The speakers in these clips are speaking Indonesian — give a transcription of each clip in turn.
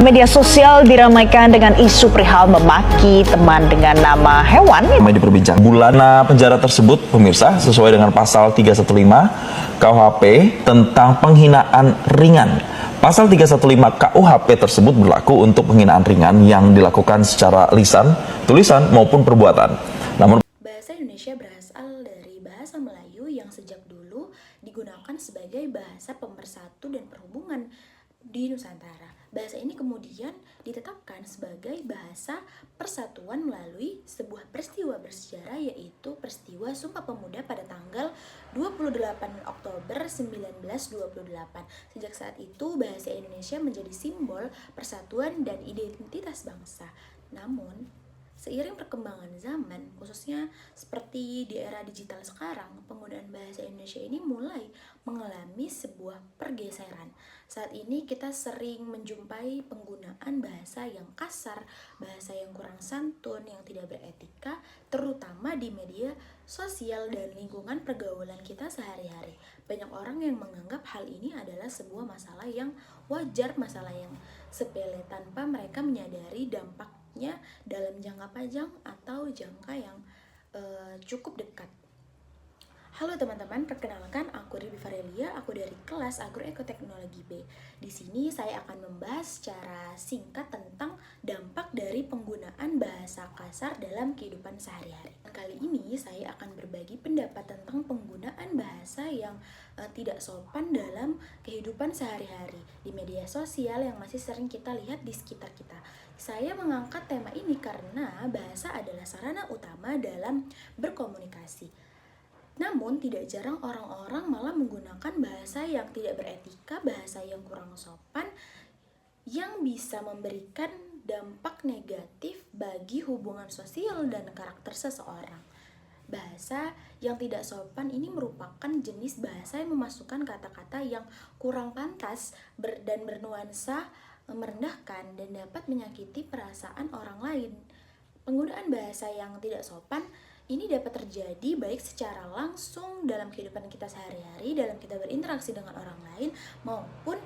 Media sosial diramaikan dengan isu perihal memaki teman dengan nama hewan. Ramai diperbincangkan. Bulana penjara tersebut, pemirsa, sesuai dengan pasal 315 KUHP tentang penghinaan ringan. Pasal 315 KUHP tersebut berlaku untuk penghinaan ringan yang dilakukan secara lisan, tulisan maupun perbuatan. Namun bahasa Indonesia berasal dari bahasa Melayu yang sejak dulu digunakan sebagai bahasa pemersatu dan perhubungan di Nusantara. Bahasa ini kemudian ditetapkan sebagai bahasa persatuan melalui sebuah peristiwa bersejarah, yaitu peristiwa Sumpah Pemuda pada tanggal 28 Oktober 1928. Sejak saat itu bahasa Indonesia menjadi simbol persatuan dan identitas bangsa. Namun seiring perkembangan zaman, khususnya seperti di era digital sekarang, penggunaan bahasa Indonesia ini mulai mengalami sebuah pergeseran. Saat ini kita sering menjumpai penggunaan bahasa yang kasar, bahasa yang kurang santun, yang tidak beretika, terutama di media sosial dan lingkungan pergaulan kita sehari-hari. Banyak orang yang menganggap hal ini adalah sebuah masalah yang wajar, masalah yang sepele tanpa mereka menyadari dampaknya dalam jangka panjang atau jangka yang cukup dekat. Halo teman-teman, perkenalkan aku Ribi Farelia, aku dari kelas Agroekoteknologi B. Di sini saya akan membahas secara singkat tentang dampak dari penggunaan bahasa kasar dalam kehidupan sehari-hari. Kali ini saya akan berbagi pendapat tentang penggunaan bahasa yang tidak sopan dalam kehidupan sehari-hari di media sosial yang masih sering kita lihat di sekitar kita. Saya mengangkat tema ini karena bahasa adalah sarana utama dalam berkomunikasi. Namun tidak jarang orang-orang malah menggunakan bahasa yang tidak beretika, bahasa yang kurang sopan, yang bisa memberikan dampak negatif bagi hubungan sosial dan karakter seseorang. Bahasa yang tidak sopan ini merupakan jenis bahasa yang memasukkan kata-kata yang kurang pantas dan bernuansa merendahkan dan dapat menyakiti perasaan orang lain. Penggunaan bahasa yang tidak sopan ini dapat terjadi baik secara langsung dalam kehidupan kita sehari-hari, dalam kita berinteraksi dengan orang lain, maupun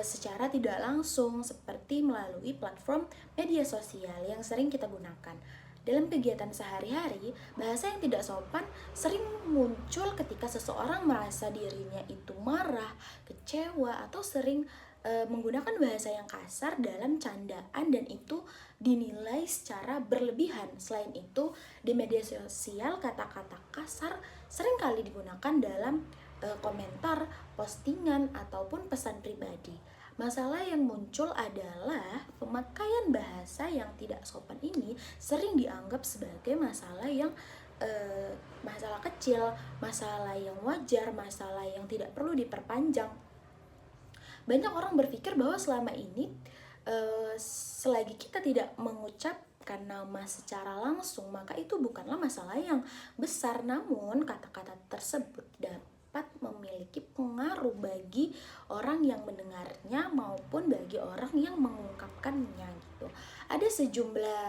secara tidak langsung seperti melalui platform media sosial yang sering kita gunakan. Dalam kegiatan sehari-hari, bahasa yang tidak sopan sering muncul ketika seseorang merasa dirinya itu marah, kecewa, atau sering menggunakan bahasa yang kasar dalam candaan, dan itu dinilai secara berlebihan. Selain itu, di media sosial kata-kata kasar seringkali digunakan dalam komentar, postingan, ataupun pesan pribadi. Masalah yang muncul adalah pemakaian bahasa yang tidak sopan ini sering dianggap sebagai masalah yang masalah kecil, masalah yang wajar, masalah yang tidak perlu diperpanjang. Banyak orang berpikir bahwa selama ini selagi kita tidak mengucapkan nama secara langsung, maka itu bukanlah masalah yang besar. Namun kata-kata tersebut dapat memiliki pengaruh bagi orang yang mendengarnya maupun bagi orang yang mengungkapkannya gitu. Ada sejumlah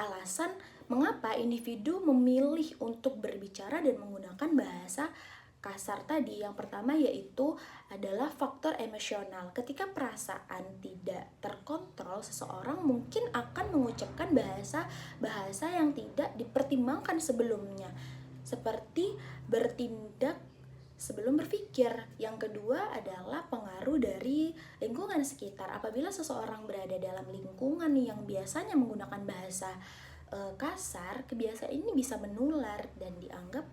alasan mengapa individu memilih untuk berbicara dan menggunakan bahasa kasar tadi. Yang pertama yaitu adalah faktor emosional. Ketika perasaan tidak terkontrol, seseorang mungkin akan mengucapkan bahasa yang tidak dipertimbangkan sebelumnya, seperti bertindak sebelum berpikir. Yang kedua adalah pengaruh dari lingkungan sekitar. Apabila seseorang berada dalam lingkungan yang biasanya menggunakan bahasa kasar, kebiasaan ini bisa menular dan dianggap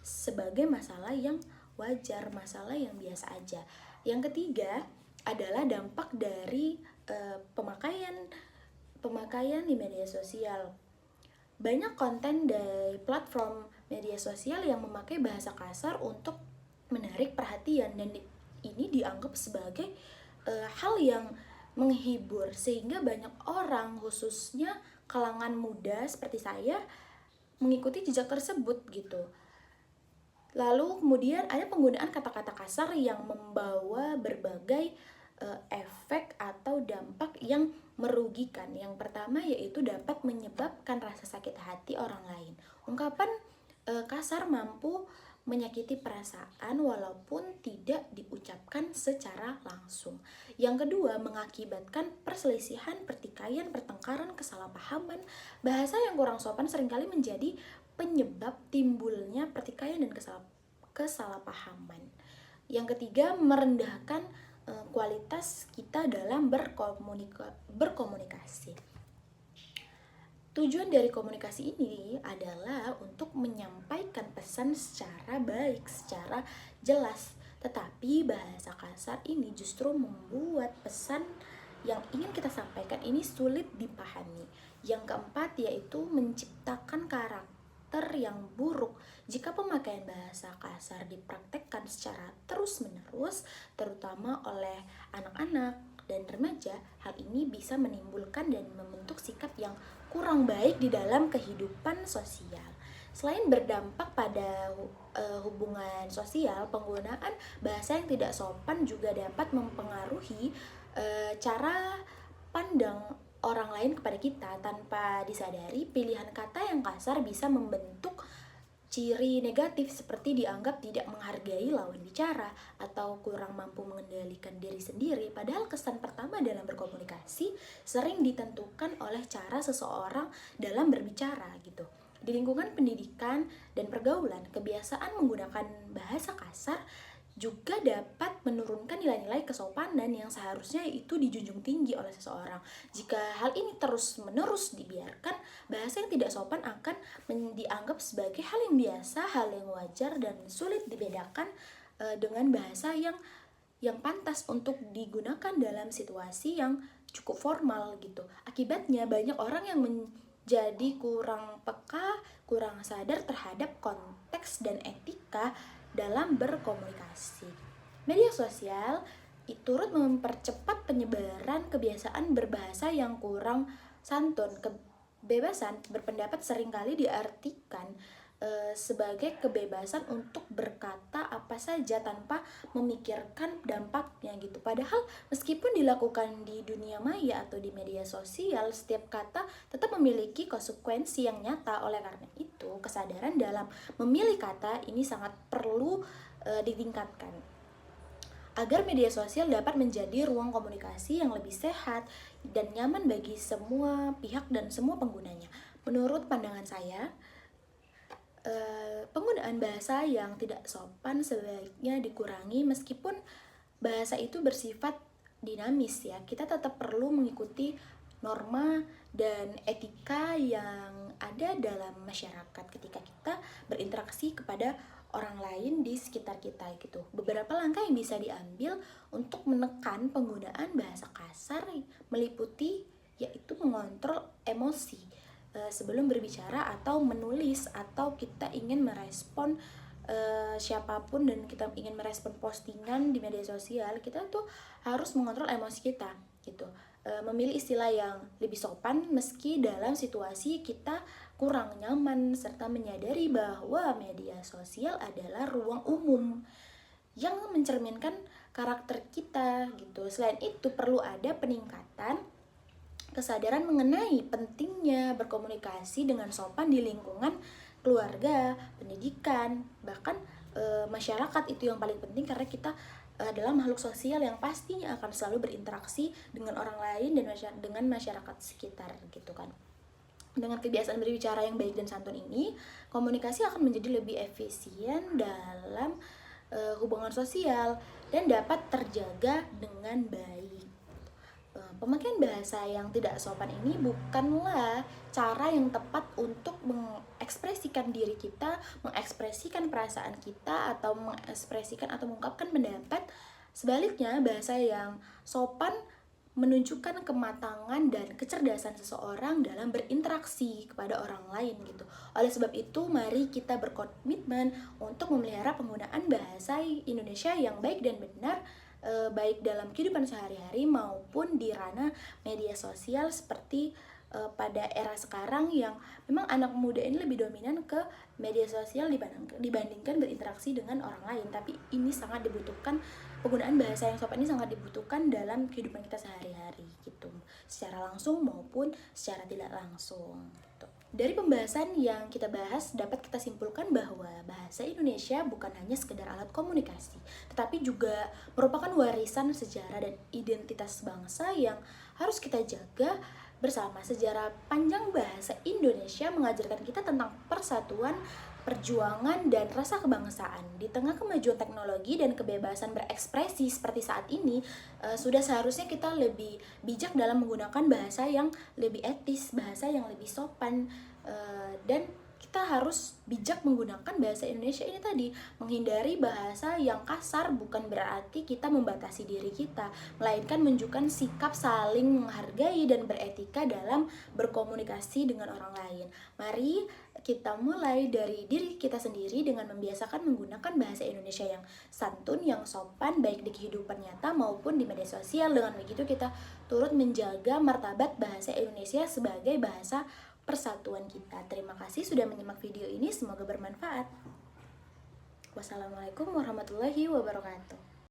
sebagai masalah yang wajar, masalah yang biasa aja. Yang ketiga adalah dampak dari pemakaian di media sosial. Banyak konten dari platform media sosial yang memakai bahasa kasar untuk menarik perhatian, dan ini dianggap sebagai hal yang menghibur, sehingga banyak orang, khususnya kalangan muda seperti saya, mengikuti jejak tersebut gitu. Lalu kemudian ada penggunaan kata-kata kasar yang membawa berbagai efek atau dampak yang merugikan. Yang pertama yaitu dapat menyebabkan rasa sakit hati orang lain. Ungkapan kasar mampu menyakiti perasaan walaupun tidak diucapkan secara langsung. Yang kedua, mengakibatkan perselisihan, pertikaian, pertengkaran, kesalahpahaman. Bahasa yang kurang sopan seringkali menjadi penyebab timbulnya pertikaian dan kesalahpahaman. Yang ketiga, merendahkan kualitas kita dalam berkomunikasi. Tujuan dari komunikasi ini adalah untuk menyampaikan pesan secara baik, secara jelas. Tetapi bahasa kasar ini justru membuat pesan yang ingin kita sampaikan ini sulit dipahami. Yang keempat yaitu menciptakan karakter yang buruk. Jika pemakaian bahasa kasar dipraktekkan secara terus-menerus, terutama oleh anak-anak dan remaja, hal ini bisa menimbulkan dan membentuk sikap yang kurang baik di dalam kehidupan sosial. Selain berdampak pada hubungan sosial, penggunaan bahasa yang tidak sopan juga dapat mempengaruhi cara pandang orang lain kepada kita. Tanpa disadari, pilihan kata yang kasar bisa membentuk ciri negatif seperti dianggap tidak menghargai lawan bicara atau kurang mampu mengendalikan diri sendiri. Padahal kesan pertama dalam berkomunikasi sering ditentukan oleh cara seseorang dalam berbicara gitu. Di lingkungan pendidikan dan pergaulan, kebiasaan menggunakan bahasa kasar juga dapat menurunkan nilai-nilai kesopanan yang seharusnya itu dijunjung tinggi oleh seseorang. Jika hal ini terus-menerus dibiarkan, bahasa yang tidak sopan akan dianggap sebagai hal yang biasa, hal yang wajar, dan sulit dibedakan dengan bahasa yang pantas untuk digunakan dalam situasi yang cukup formal gitu. Akibatnya banyak orang yang menjadi kurang peka, kurang sadar terhadap konteks dan etika dalam berkomunikasi. Media sosial turut mempercepat penyebaran kebiasaan berbahasa yang kurang santun. Kebebasan berpendapat seringkali diartikan sebagai kebebasan untuk berkata apa saja tanpa memikirkan dampaknya gitu. Padahal meskipun dilakukan di dunia maya atau di media sosial, setiap kata tetap memiliki konsekuensi yang nyata. Oleh karena itu, kesadaran dalam memilih kata ini sangat perlu ditingkatkan agar media sosial dapat menjadi ruang komunikasi yang lebih sehat dan nyaman bagi semua pihak dan semua penggunanya. Menurut pandangan saya, penggunaan bahasa yang tidak sopan sebaiknya dikurangi. Meskipun bahasa itu bersifat dinamis ya, kita tetap perlu mengikuti norma dan etika yang ada dalam masyarakat ketika kita berinteraksi kepada orang lain di sekitar kita gitu. Beberapa langkah yang bisa diambil untuk menekan penggunaan bahasa kasar meliputi yaitu mengontrol emosi sebelum berbicara atau menulis, atau kita ingin merespon siapapun dan kita ingin merespon postingan di media sosial, kita tuh harus mengontrol emosi kita gitu. Memilih istilah yang lebih sopan meski dalam situasi kita kurang nyaman, serta menyadari bahwa media sosial adalah ruang umum yang mencerminkan karakter kita gitu. Selain itu, perlu ada peningkatan kesadaran mengenai pentingnya berkomunikasi dengan sopan di lingkungan keluarga, pendidikan, bahkan masyarakat. Itu yang paling penting karena kita adalah makhluk sosial yang pastinya akan selalu berinteraksi dengan orang lain dan dengan masyarakat sekitar gitu kan. Dengan kebiasaan berbicara yang baik dan santun ini, komunikasi akan menjadi lebih efisien dalam hubungan sosial dan dapat terjaga dengan baik. Pemakaian bahasa yang tidak sopan ini bukanlah cara yang tepat untuk mengekspresikan diri kita, mengekspresikan perasaan kita, atau mengekspresikan atau mengungkapkan pendapat. Sebaliknya, bahasa yang sopan menunjukkan kematangan dan kecerdasan seseorang dalam berinteraksi kepada orang lain gitu. Oleh sebab itu, mari kita berkomitmen untuk memelihara penggunaan bahasa Indonesia yang baik dan benar, baik dalam kehidupan sehari-hari maupun di ranah media sosial seperti pada era sekarang yang memang anak muda ini lebih dominan ke media sosial dibandingkan berinteraksi dengan orang lain. Tapi ini sangat dibutuhkan, penggunaan bahasa yang sopan ini sangat dibutuhkan dalam kehidupan kita sehari-hari gitu, secara langsung maupun secara tidak langsung gitu. Dari pembahasan yang kita bahas, dapat kita simpulkan bahwa bahasa Indonesia bukan hanya sekedar alat komunikasi, tetapi juga merupakan warisan sejarah dan identitas bangsa yang harus kita jaga bersama. Sejarah panjang bahasa Indonesia mengajarkan kita tentang persatuan, perjuangan, dan rasa kebangsaan. Di tengah kemajuan teknologi dan kebebasan berekspresi seperti saat ini, sudah seharusnya kita lebih bijak dalam menggunakan bahasa yang lebih etis, bahasa yang lebih sopan, dan kita harus bijak menggunakan bahasa Indonesia ini tadi, menghindari bahasa yang kasar. Bukan berarti kita membatasi diri kita, melainkan menunjukkan sikap saling menghargai dan beretika dalam berkomunikasi dengan orang lain. Mari kita mulai dari diri kita sendiri dengan membiasakan menggunakan bahasa Indonesia yang santun, yang sopan, baik di kehidupan nyata maupun di media sosial. Dengan begitu kita turut menjaga martabat bahasa Indonesia sebagai bahasa persatuan kita. Terima kasih sudah menyimak video ini, semoga bermanfaat. Wassalamualaikum warahmatullahi wabarakatuh.